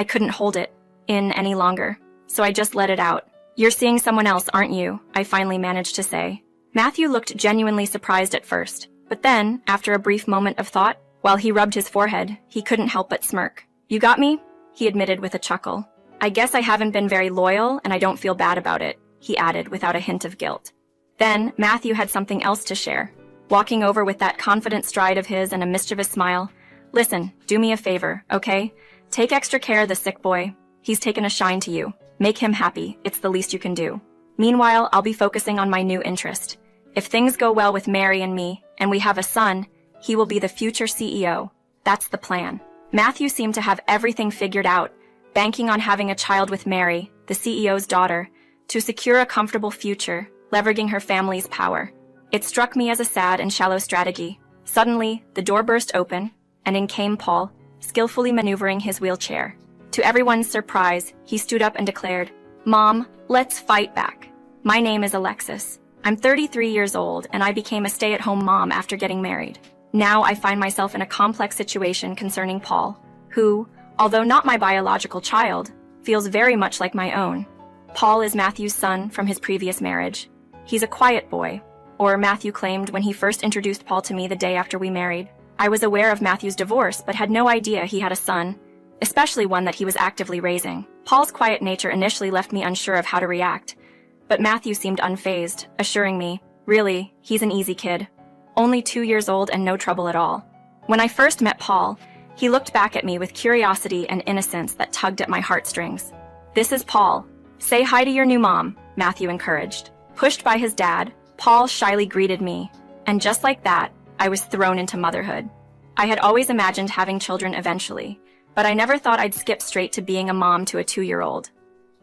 I couldn't hold it in any longer, so I just let it out. "You're seeing someone else, aren't you?" I finally managed to say. Matthew looked genuinely surprised at first, but then, after a brief moment of thought, while he rubbed his forehead, he couldn't help but smirk. "You got me?" he admitted with a chuckle. "I guess I haven't been very loyal, and I don't feel bad about it," he added without a hint of guilt. Then, Matthew had something else to share. Walking over with that confident stride of his and a mischievous smile. "Listen, do me a favor, okay? Take extra care of the sick boy. He's taken a shine to you. Make him happy, it's the least you can do. Meanwhile, I'll be focusing on my new interest. If things go well with Mary and me, and we have a son, he will be the future CEO. That's the plan." Matthew seemed to have everything figured out, banking on having a child with Mary, the CEO's daughter, to secure a comfortable future, leveraging her family's power. It struck me as a sad and shallow strategy. Suddenly, the door burst open, and in came Paul, skillfully maneuvering his wheelchair. To everyone's surprise, he stood up and declared, "Mom, let's fight back. My name is Alexis. I'm 33 years old, and I became a stay-at-home mom after getting married. Now I find myself in a complex situation concerning Paul, who, although not my biological child, feels very much like my own. Paul is Matthew's son from his previous marriage. He's a quiet boy, or Matthew claimed when he first introduced Paul to me the day after we married. I was aware of Matthew's divorce, but had no idea he had a son, especially one that he was actively raising. Paul's quiet nature initially left me unsure of how to react, but Matthew seemed unfazed, assuring me, really, he's an easy kid. Only 2 years old and no trouble at all. When I first met Paul, he looked back at me with curiosity and innocence that tugged at my heartstrings. "This is Paul. Say hi to your new mom," Matthew encouraged. Pushed by his dad, Paul shyly greeted me, and just like that, I was thrown into motherhood. I had always imagined having children eventually, but I never thought I'd skip straight to being a mom to a 2-year-old.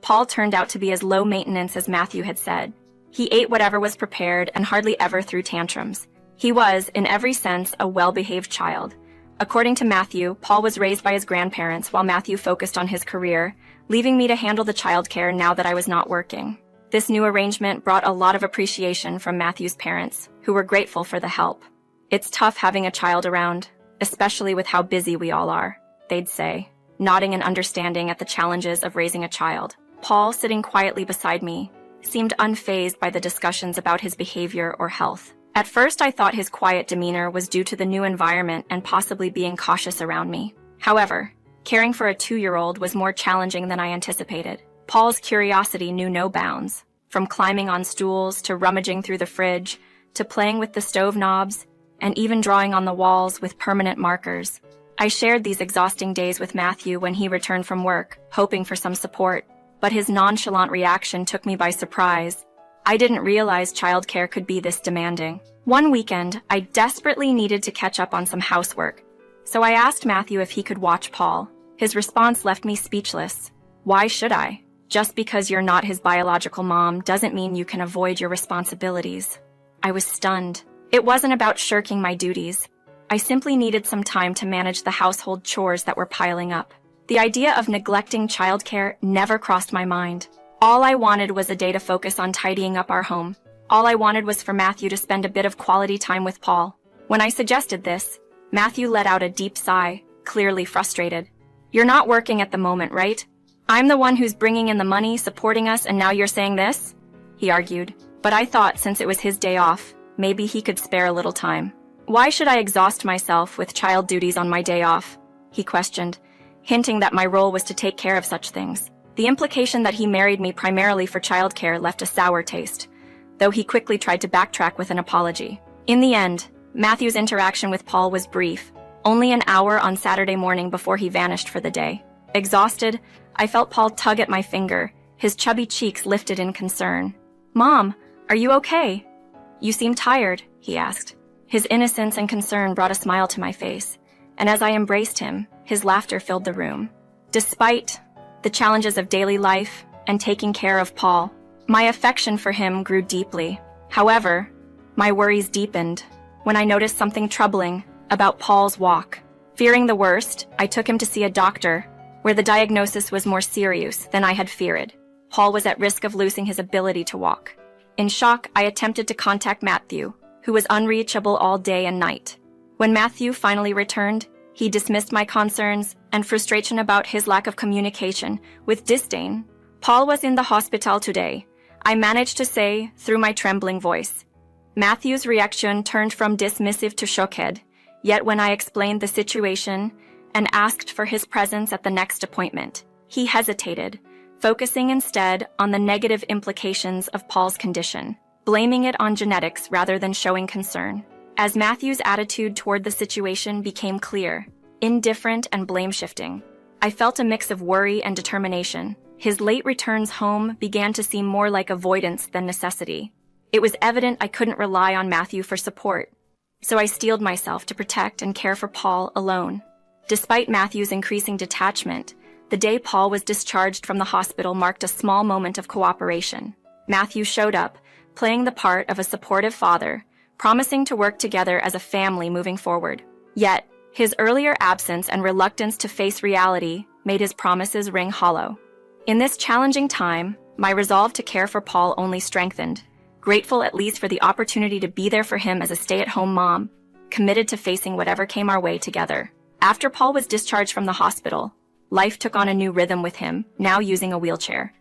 Paul turned out to be as low maintenance as Matthew had said. He ate whatever was prepared and hardly ever threw tantrums. He was, in every sense, a well-behaved child. According to Matthew, Paul was raised by his grandparents while Matthew focused on his career, leaving me to handle the childcare now that I was not working. This new arrangement brought a lot of appreciation from Matthew's parents, who were grateful for the help. "It's tough having a child around, especially with how busy we all are," they'd say, nodding in understanding at the challenges of raising a child. Paul, sitting quietly beside me, seemed unfazed by the discussions about his behavior or health. At first, I thought his quiet demeanor was due to the new environment and possibly being cautious around me. However, caring for a 2-year-old was more challenging than I anticipated. Paul's curiosity knew no bounds, from climbing on stools to rummaging through the fridge, to playing with the stove knobs, and even drawing on the walls with permanent markers. I shared these exhausting days with Matthew when he returned from work, hoping for some support, but his nonchalant reaction took me by surprise. I didn't realize childcare could be this demanding. One weekend, I desperately needed to catch up on some housework, so I asked Matthew if he could watch Paul. His response left me speechless. "Why should I? Just because you're not his biological mom doesn't mean you can avoid your responsibilities." I was stunned. It wasn't about shirking my duties. I simply needed some time to manage the household chores that were piling up. The idea of neglecting childcare never crossed my mind. All I wanted was a day to focus on tidying up our home. All I wanted was for Matthew to spend a bit of quality time with Paul. When I suggested this, Matthew let out a deep sigh, clearly frustrated. "You're not working at the moment, right? I'm the one who's bringing in the money, supporting us, and now you're saying this?" he argued. But I thought since it was his day off, maybe he could spare a little time. "Why should I exhaust myself with child duties on my day off?" he questioned, hinting that my role was to take care of such things. The implication that he married me primarily for childcare left a sour taste, though he quickly tried to backtrack with an apology. In the end, Matthew's interaction with Paul was brief, only an hour on Saturday morning before he vanished for the day. Exhausted, I felt Paul tug at my finger, his chubby cheeks lifted in concern. "Mom, are you okay?" "You seem tired," he asked. His innocence and concern brought a smile to my face, and as I embraced him, his laughter filled the room. Despite the challenges of daily life and taking care of Paul, my affection for him grew deeply. However, my worries deepened when I noticed something troubling about Paul's walk. Fearing the worst, I took him to see a doctor, where the diagnosis was more serious than I had feared. Paul was at risk of losing his ability to walk. In shock, I attempted to contact Matthew, who was unreachable all day and night. When Matthew finally returned, He dismissed my concerns and frustration about his lack of communication with disdain. "Paul was in the hospital today," I managed to say through my trembling voice. Matthew's reaction turned from dismissive to shocked, yet when I explained the situation and asked for his presence at the next appointment, he hesitated, focusing instead on the negative implications of Paul's condition, blaming it on genetics rather than showing concern. As Matthew's attitude toward the situation became clear, indifferent and blame-shifting, I felt a mix of worry and determination. His late returns home began to seem more like avoidance than necessity. It was evident I couldn't rely on Matthew for support, so I steeled myself to protect and care for Paul alone. Despite Matthew's increasing detachment, the day Paul was discharged from the hospital marked a small moment of cooperation. Matthew showed up, playing the part of a supportive father, promising to work together as a family moving forward. Yet, his earlier absence and reluctance to face reality made his promises ring hollow. In this challenging time, my resolve to care for Paul only strengthened, grateful at least for the opportunity to be there for him as a stay-at-home mom, committed to facing whatever came our way together. After Paul was discharged from the hospital, life took on a new rhythm with him, now using a wheelchair.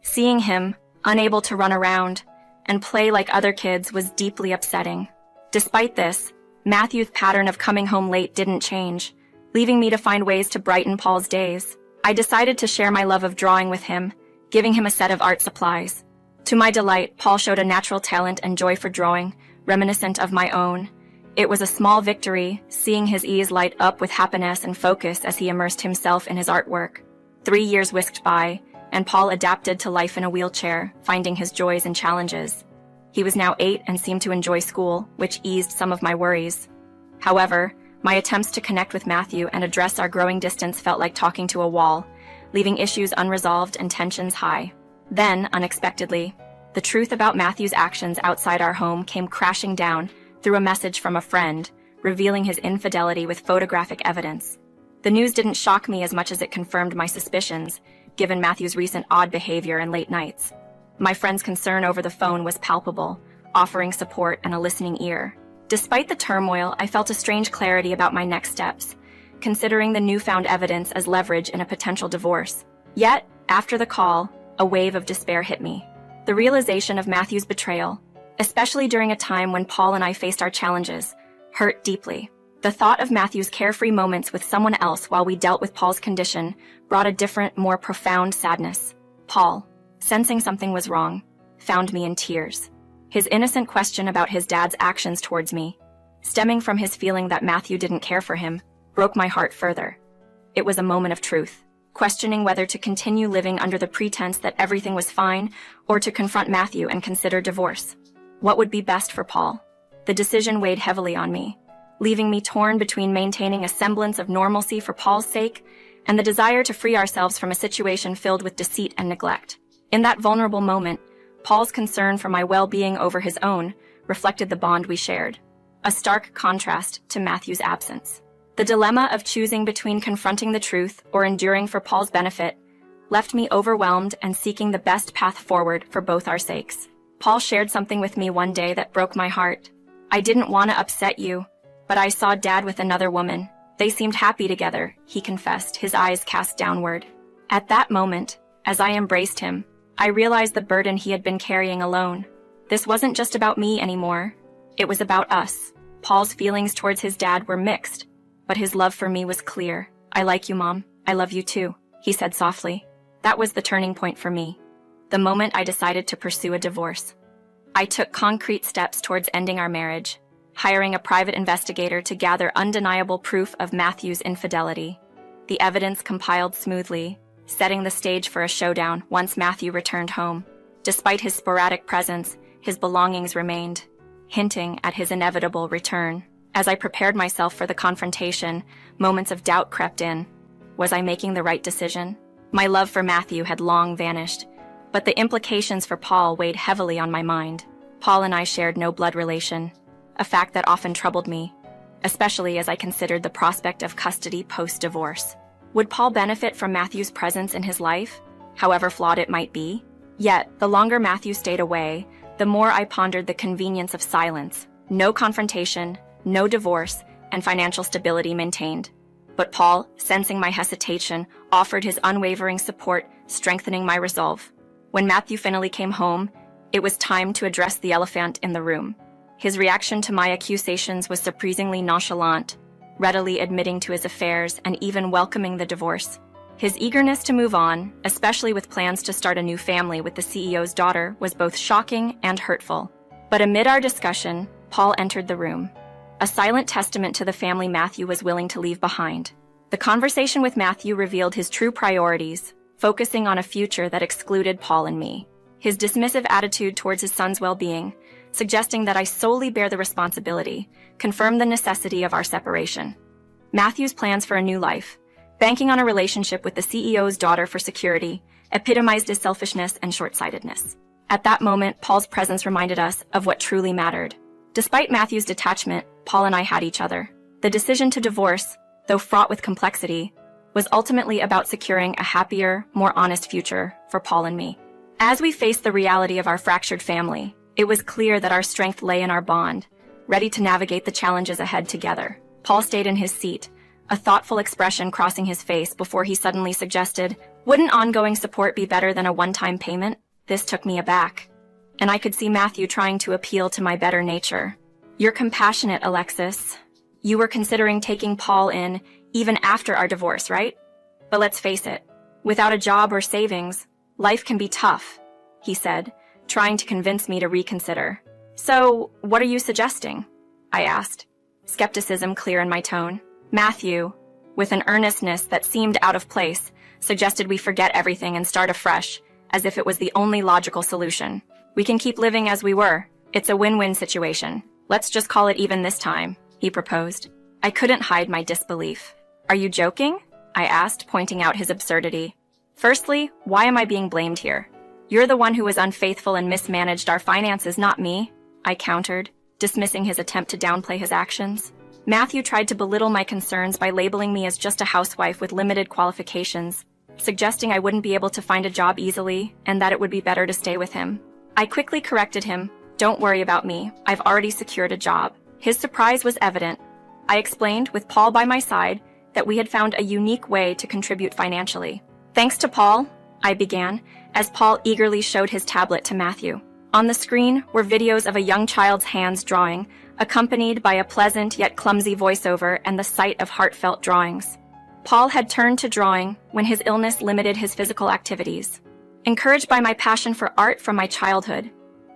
Seeing him, unable to run around and play like other kids, was deeply upsetting. Despite this, Matthew's pattern of coming home late didn't change, leaving me to find ways to brighten Paul's days. I decided to share my love of drawing with him, giving him a set of art supplies. To my delight, Paul showed a natural talent and joy for drawing, reminiscent of my own. It was a small victory, seeing his eyes light up with happiness and focus as he immersed himself in his artwork. 3 years whisked by, and Paul adapted to life in a wheelchair, finding his joys and challenges. He was now 8 and seemed to enjoy school, which eased some of my worries. However, my attempts to connect with Matthew and address our growing distance felt like talking to a wall, leaving issues unresolved and tensions high. Then, unexpectedly, the truth about Matthew's actions outside our home came crashing down through a message from a friend, revealing his infidelity with photographic evidence. The news didn't shock me as much as it confirmed my suspicions, given Matthew's recent odd behavior and late nights. My friend's concern over the phone was palpable, offering support and a listening ear. Despite the turmoil, I felt a strange clarity about my next steps, considering the newfound evidence as leverage in a potential divorce. Yet, after the call, a wave of despair hit me. The realization of Matthew's betrayal, especially during a time when Paul and I faced our challenges, hurt deeply. The thought of Matthew's carefree moments with someone else while we dealt with Paul's condition brought a different, more profound sadness. Paul, sensing something was wrong, found me in tears. His innocent question about his dad's actions towards me, stemming from his feeling that Matthew didn't care for him, broke my heart further. It was a moment of truth, questioning whether to continue living under the pretense that everything was fine or to confront Matthew and consider divorce. What would be best for Paul? The decision weighed heavily on me, leaving me torn between maintaining a semblance of normalcy for Paul's sake and the desire to free ourselves from a situation filled with deceit and neglect. In that vulnerable moment, Paul's concern for my well-being over his own reflected the bond we shared, a stark contrast to Matthew's absence. The dilemma of choosing between confronting the truth or enduring for Paul's benefit left me overwhelmed and seeking the best path forward for both our sakes. Paul shared something with me one day that broke my heart. "I didn't want to upset you, but I saw Dad with another woman. They seemed happy together," he confessed, his eyes cast downward. At that moment, as I embraced him, I realized the burden he had been carrying alone. This wasn't just about me anymore. It was about us. Paul's feelings towards his dad were mixed, but his love for me was clear. "I like you, Mom. I love you too," he said softly. That was the turning point for me, the moment I decided to pursue a divorce. I took concrete steps towards ending our marriage, hiring a private investigator to gather undeniable proof of Matthew's infidelity. The evidence compiled smoothly, setting the stage for a showdown once Matthew returned home. Despite his sporadic presence, his belongings remained, hinting at his inevitable return. As I prepared myself for the confrontation, moments of doubt crept in. Was I making the right decision? My love for Matthew had long vanished, but the implications for Paul weighed heavily on my mind. Paul and I shared no blood relation, a fact that often troubled me, especially as I considered the prospect of custody post-divorce. Would Paul benefit from Matthew's presence in his life, however flawed it might be? Yet, the longer Matthew stayed away, the more I pondered the convenience of silence. No confrontation, no divorce, and financial stability maintained. But Paul, sensing my hesitation, offered his unwavering support, strengthening my resolve. When Matthew finally came home, it was time to address the elephant in the room. His reaction to my accusations was surprisingly nonchalant, readily admitting to his affairs and even welcoming the divorce. His eagerness to move on, especially with plans to start a new family with the CEO's daughter, was both shocking and hurtful. But amid our discussion, Paul entered the room, a silent testament to the family Matthew was willing to leave behind. The conversation with Matthew revealed his true priorities, focusing on a future that excluded Paul and me. His dismissive attitude towards his son's well-being, suggesting that I solely bear the responsibility, confirmed the necessity of our separation. Matthew's plans for a new life, banking on a relationship with the CEO's daughter for security, epitomized his selfishness and short-sightedness. At that moment, Paul's presence reminded us of what truly mattered. Despite Matthew's detachment, Paul and I had each other. The decision to divorce, though fraught with complexity, was ultimately about securing a happier, more honest future for Paul and me. As we faced the reality of our fractured family, it was clear that our strength lay in our bond, ready to navigate the challenges ahead together. Paul stayed in his seat, a thoughtful expression crossing his face before he suddenly suggested, "Wouldn't ongoing support be better than a one-time payment?" This took me aback, and I could see Matthew trying to appeal to my better nature. "You're compassionate, Alexis. You were considering taking Paul in even after our divorce, right? But let's face it, without a job or savings, life can be tough," he said, trying to convince me to reconsider. "So, what are you suggesting?" I asked, skepticism clear in my tone. Matthew, with an earnestness that seemed out of place, suggested we forget everything and start afresh, as if it was the only logical solution. "We can keep living as we were. It's a win-win situation. Let's just call it even this time," he proposed. I couldn't hide my disbelief. "Are you joking?" I asked, pointing out his absurdity. "Firstly, why am I being blamed here? You're the one who was unfaithful and mismanaged our finances, not me," I countered, dismissing his attempt to downplay his actions. Matthew tried to belittle my concerns by labeling me as just a housewife with limited qualifications, suggesting I wouldn't be able to find a job easily and that it would be better to stay with him. I quickly corrected him, "Don't worry about me, I've already secured a job." His surprise was evident. I explained, with Paul by my side, that we had found a unique way to contribute financially. "Thanks to Paul," I began, as Paul eagerly showed his tablet to Matthew. On the screen were videos of a young child's hands drawing, accompanied by a pleasant yet clumsy voiceover and the sight of heartfelt drawings. Paul had turned to drawing when his illness limited his physical activities. Encouraged by my passion for art from my childhood,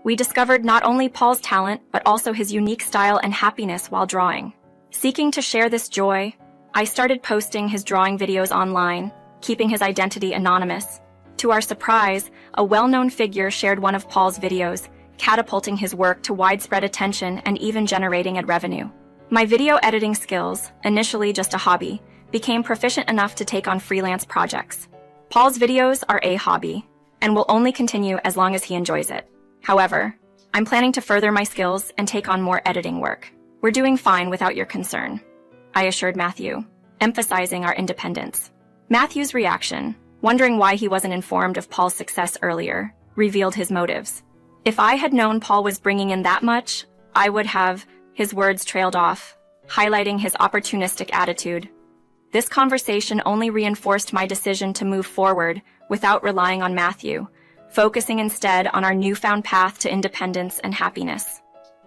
we discovered not only Paul's talent but also his unique style and happiness while drawing. Seeking to share this joy, I started posting his drawing videos online, keeping his identity anonymous. To our surprise, a well-known figure shared one of Paul's videos, catapulting his work to widespread attention and even generating ad revenue. My video editing skills, initially just a hobby, became proficient enough to take on freelance projects. Paul's videos are a hobby, and will only continue as long as he enjoys it. However, I'm planning to further my skills and take on more editing work. "We're doing fine without your concern," I assured Matthew, emphasizing our independence. Matthew's reaction, wondering why he wasn't informed of Paul's success earlier, revealed his motives. "If I had known Paul was bringing in that much, I would have," his words trailed off, highlighting his opportunistic attitude. This conversation only reinforced my decision to move forward without relying on Matthew, focusing instead on our newfound path to independence and happiness.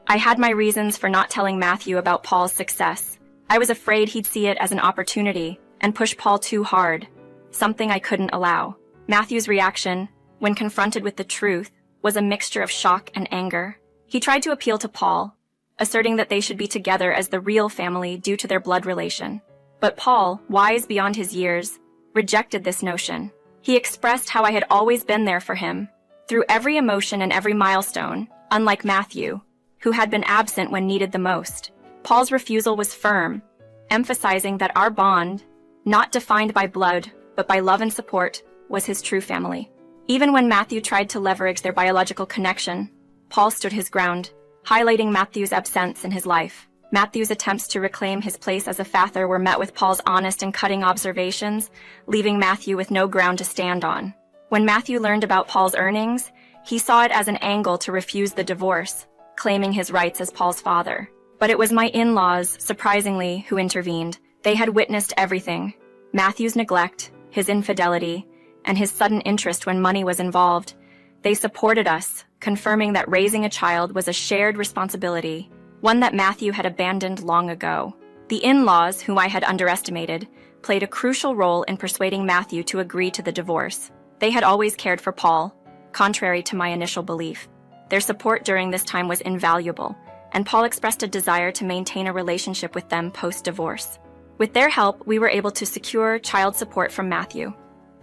I had my reasons for not telling Matthew about Paul's success. I was afraid he'd see it as an opportunity and push Paul too hard, something I couldn't allow. Matthew's reaction, when confronted with the truth, was a mixture of shock and anger. He tried to appeal to Paul, asserting that they should be together as the real family due to their blood relation. But Paul, wise beyond his years, rejected this notion. He expressed how I had always been there for him, through every emotion and every milestone, unlike Matthew, who had been absent when needed the most. Paul's refusal was firm, emphasizing that our bond, not defined by blood, but by love and support, was his true family. Even when Matthew tried to leverage their biological connection, Paul stood his ground, highlighting Matthew's absence in his life. Matthew's attempts to reclaim his place as a father were met with Paul's honest and cutting observations, leaving Matthew with no ground to stand on. When Matthew learned about Paul's earnings, he saw it as an angle to refuse the divorce, claiming his rights as Paul's father. But it was my in-laws, surprisingly, who intervened, They had witnessed everything: Matthew's neglect, his infidelity, and his sudden interest when money was involved. They supported us, confirming that raising a child was a shared responsibility, one that Matthew had abandoned long ago. The in-laws, whom I had underestimated, played a crucial role in persuading Matthew to agree to the divorce. They had always cared for Paul, contrary to my initial belief. Their support during this time was invaluable, and Paul expressed a desire to maintain a relationship with them post-divorce. With their help, we were able to secure child support from Matthew,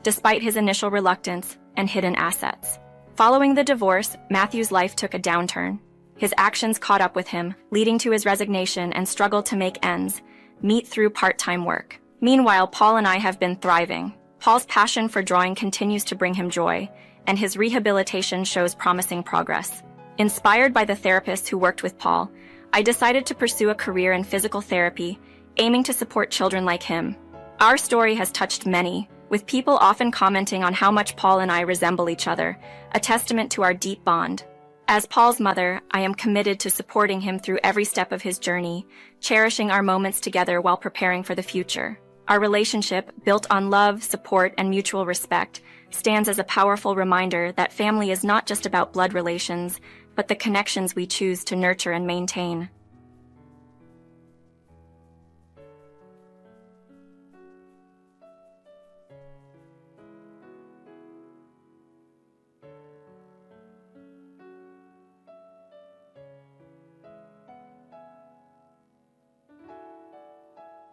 despite his initial reluctance and hidden assets. Following the divorce, Matthew's life took a downturn. His actions caught up with him, leading to his resignation and struggle to make ends meet through part-time work. Meanwhile, Paul and I have been thriving. Paul's passion for drawing continues to bring him joy, and his rehabilitation shows promising progress. Inspired by the therapists who worked with Paul, I decided to pursue a career in physical therapy, aiming to support children like him. Our story has touched many, with people often commenting on how much Paul and I resemble each other, a testament to our deep bond. As Paul's mother, I am committed to supporting him through every step of his journey, cherishing our moments together while preparing for the future. Our relationship, built on love, support, and mutual respect, stands as a powerful reminder that family is not just about blood relations, but the connections we choose to nurture and maintain.